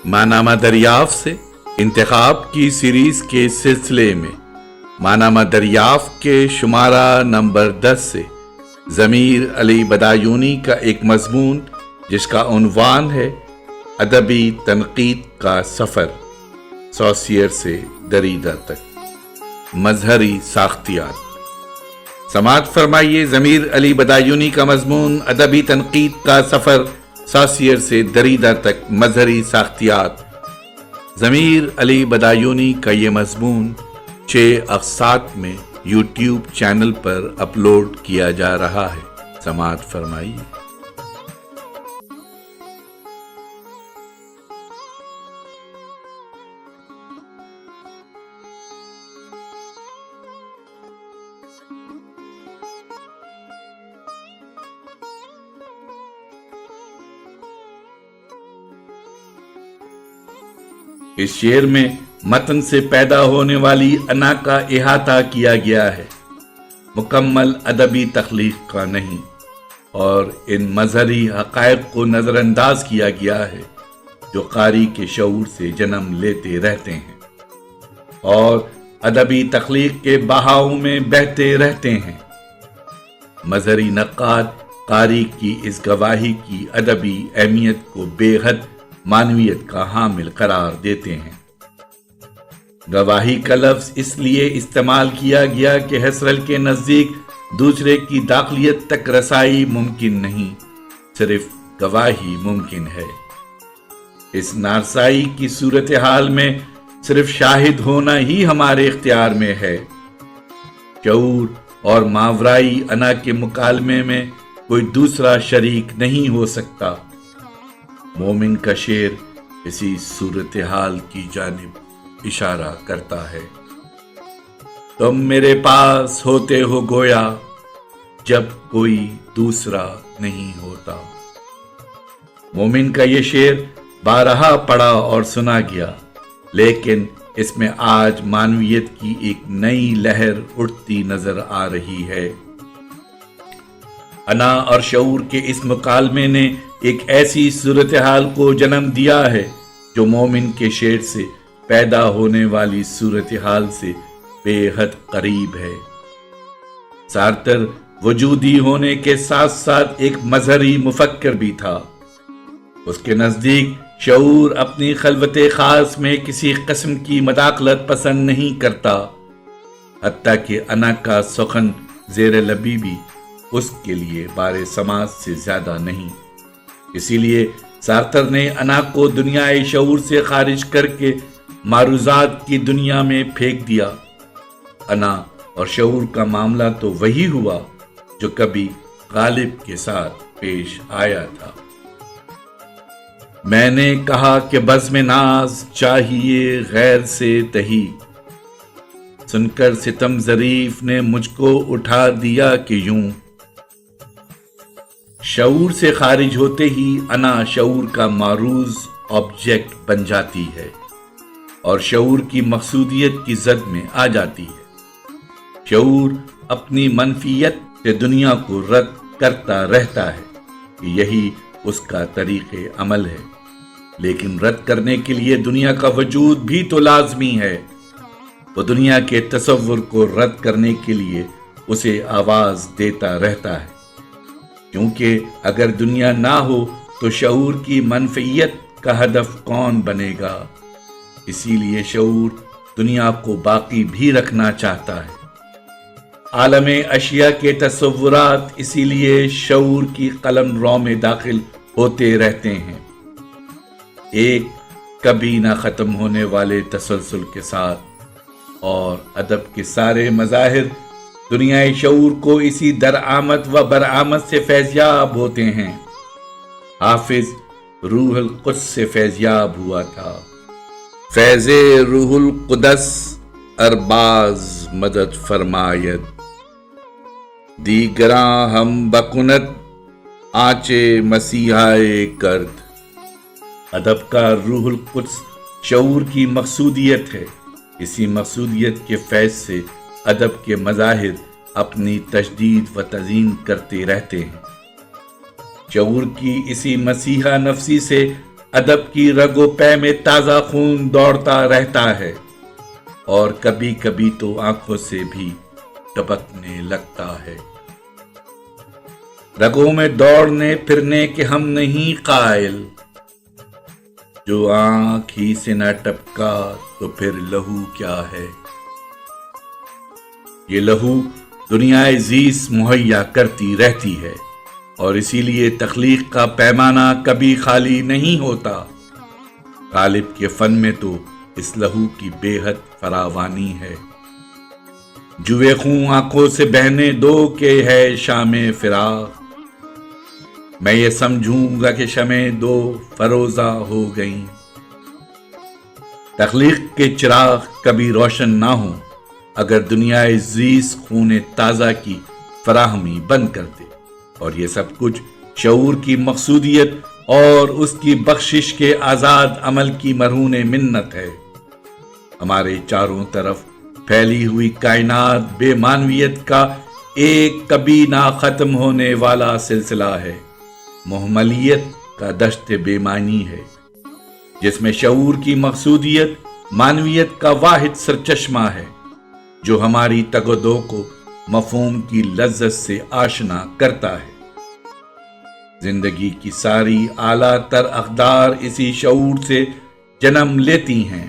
ماہنامہ دریافت سے انتخاب کی سیریز کے سلسلے میں ماہنامہ دریافت کے شمارہ نمبر 10 سے ضمیر علی بدایونی کا ایک مضمون جس کا عنوان ہے ادبی تنقید کا سفر، سوسیئر سے دریدہ تک، مظہری ساختیات۔ سماعت فرمائیے ضمیر علی بدایونی کا مضمون ادبی تنقید کا سفر، سوسیئر سے دریدہ تک، مظہری ساختیات۔ ضمیر علی بدایونی کا یہ مضمون 6 اقساط میں یوٹیوب چینل پر اپلوڈ کیا جا رہا ہے۔ سماعت فرمائیے۔ اس شعر میں متن سے پیدا ہونے والی انا کا احاطہ کیا گیا ہے، مکمل ادبی تخلیق کا نہیں، اور ان مظہری حقائق کو نظر انداز کیا گیا ہے جو قاری کے شعور سے جنم لیتے رہتے ہیں اور ادبی تخلیق کے بہاؤ میں بہتے رہتے ہیں۔ مظہری نقاد قاری کی اس گواہی کی ادبی اہمیت کو بے حد معنویت کا حامل قرار دیتے ہیں۔ گواہی کا لفظ اس لیے استعمال کیا گیا کہ حسرل کے نزدیک دوسرے کی داخلیت تک رسائی ممکن نہیں، صرف گواہی ممکن ہے۔ اس نارسائی کی صورتحال میں صرف شاہد ہونا ہی ہمارے اختیار میں ہے۔ شعور اور ماورائی انا کے مکالمے میں کوئی دوسرا شریک نہیں ہو سکتا۔ مومن کا شعر اسی صورتحال کی جانب اشارہ کرتا ہے۔ تم میرے پاس ہوتے ہو گویا جب کوئی دوسرا نہیں ہوتا۔ مومن کا یہ شعر بارہا پڑھا اور سنا گیا، لیکن اس میں آج معنویت کی ایک نئی لہر اٹھتی نظر آ رہی ہے۔ انا اور شعور کے اس مکالمے نے ایک ایسی صورتحال کو جنم دیا ہے جو مومن کے شعر سے پیدا ہونے والی صورتحال سے بے حد قریب ہے۔ سارتر وجودی ہونے کے ساتھ ساتھ ایک مظہری مفکر بھی تھا۔ اس کے نزدیک شعور اپنی خلوت خاص میں کسی قسم کی مداخلت پسند نہیں کرتا، حتیٰ کہ انا کا سخن زیر لبی بھی اس کے لیے بار سماعت سے زیادہ نہیں۔ اسی لیے سارتر نے انا کو دنیائے شعور سے خارج کر کے معروضات کی دنیا میں پھینک دیا۔ انا اور شعور کا معاملہ تو وہی ہوا جو کبھی غالب کے ساتھ پیش آیا تھا۔ میں نے کہا کہ بزم ناز چاہیے غیر سے تہی، سن کر ستم ظریف نے مجھ کو اٹھا دیا کہ یوں۔ شعور سے خارج ہوتے ہی انا شعور کا معروض آبجیکٹ بن جاتی ہے اور شعور کی مقصودیت کی زد میں آ جاتی ہے۔ شعور اپنی منفیت سے دنیا کو رد کرتا رہتا ہے کہ یہی اس کا طریق عمل ہے، لیکن رد کرنے کے لیے دنیا کا وجود بھی تو لازمی ہے۔ وہ دنیا کے تصور کو رد کرنے کے لیے اسے آواز دیتا رہتا ہے، کیونکہ اگر دنیا نہ ہو تو شعور کی منفیت کا ہدف کون بنے گا؟ اسی لیے شعور دنیا کو باقی بھی رکھنا چاہتا ہے۔ عالم اشیاء کے تصورات اسی لیے شعور کی قلم رو میں داخل ہوتے رہتے ہیں، ایک کبھی نہ ختم ہونے والے تسلسل کے ساتھ، اور ادب کے سارے مظاہر دنیائے شعور کو اسی درآمد و برآمد سے فیضیاب ہوتے ہیں۔ حافظ روح القدس سے فیضیاب ہوا تھا۔ فیض روح القدس ارباز مدد فرماید، دیگراں ہم بکنت آنچے مسیحائے کرد۔ ادب کا روح القدس شعور کی مقصودیت ہے۔ اسی مقصودیت کے فیض سے ادب کے مظاہر اپنی تجدید و تزئین کرتے رہتے ہیں۔ شعور کی اسی مسیحا نفسی سے ادب کی رگ و پے میں تازہ خون دوڑتا رہتا ہے اور کبھی کبھی تو آنکھوں سے بھی ٹپکنے لگتا ہے۔ رگوں میں دوڑنے پھرنے کے ہم نہیں قائل، جو آنکھ ہی سے نہ ٹپکا تو پھر لہو کیا ہے۔ یہ لہو دنیا زیست مہیا کرتی رہتی ہے اور اسی لیے تخلیق کا پیمانہ کبھی خالی نہیں ہوتا۔ غالب کے فن میں تو اس لہو کی بے حد فراوانی ہے۔ جوئے خون آنکھوں سے بہنے دو کہ ہے شام فراق، میں یہ سمجھوں گا کہ شمع دو فروزہ ہو گئیں۔ تخلیق کے چراغ کبھی روشن نہ ہوں اگر دنیا زیست خون تازہ کی فراہمی بند کر دے، اور یہ سب کچھ شعور کی مقصودیت اور اس کی بخشش کے آزاد عمل کی مرہون منت ہے۔ ہمارے چاروں طرف پھیلی ہوئی کائنات بے معنویت کا ایک کبھی نہ ختم ہونے والا سلسلہ ہے، محملیت کا دشت بے معنی ہے، جس میں شعور کی مقصودیت معنویت کا واحد سرچشمہ ہے، جو ہماری تگ و دو کو مفہوم کی لذت سے آشنا کرتا ہے۔ زندگی کی ساری اعلیٰ تر اقدار اسی شعور سے جنم لیتی ہیں۔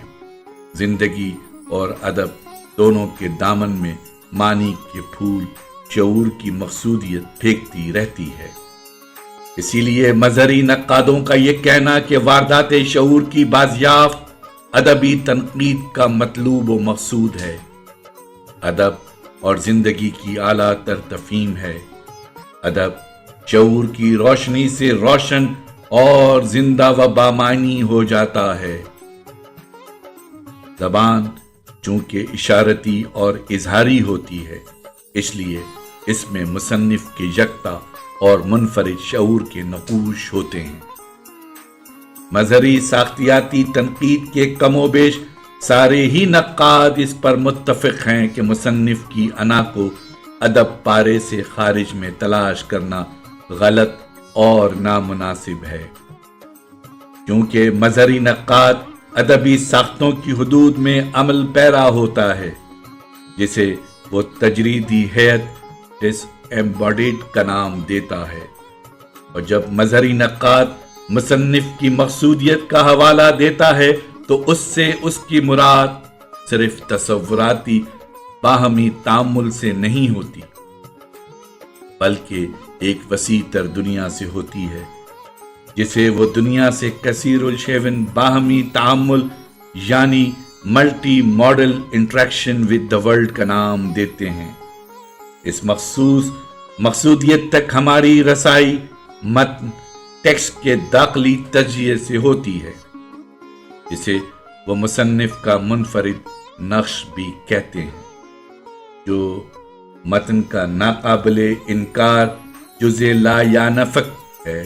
زندگی اور ادب دونوں کے دامن میں معنی کے پھول شعور کی مقصودیت پھینکتی رہتی ہے۔ اسی لیے مظہری نقادوں کا یہ کہنا کہ واردات شعور کی بازیافت ادبی تنقید کا مطلوب و مقصود ہے، ادب اور زندگی کی اعلیٰ تر تفہیم ہے۔ ادب شعور کی روشنی سے روشن اور زندہ و بامعنی ہو جاتا ہے۔ زبان چونکہ اشارتی اور اظہاری ہوتی ہے، اس لیے اس میں مصنف کے یکتا اور منفرد شعور کے نقوش ہوتے ہیں۔ مظہری ساختیاتی تنقید کے کم و بیش سارے ہی نقاد اس پر متفق ہیں کہ مصنف کی انا کو ادب پارے سے خارج میں تلاش کرنا غلط اور نامناسب ہے، کیونکہ مظہری نقاد ادبی ساختوں کی حدود میں عمل پیرا ہوتا ہے، جسے وہ تجریدی ہیئت ڈس ایمباڈیڈ کا نام دیتا ہے، اور جب مظہری نقاد مصنف کی مقصودیت کا حوالہ دیتا ہے تو اس سے اس کی مراد صرف تصوراتی باہمی تعامل سے نہیں ہوتی، بلکہ ایک وسیع تر دنیا سے ہوتی ہے، جسے وہ دنیا سے کثیر الشیون باہمی تعامل یعنی multi model interaction with the world کا نام دیتے ہیں۔ اس مخصوص مقصودیت تک ہماری رسائی متن ٹیکسٹ کے داخلی تجزیے سے ہوتی ہے، جسے وہ مصنف کا منفرد نقش بھی کہتے ہیں، جو متن کا ناقابل انکار جزء لا یا نفق ہے۔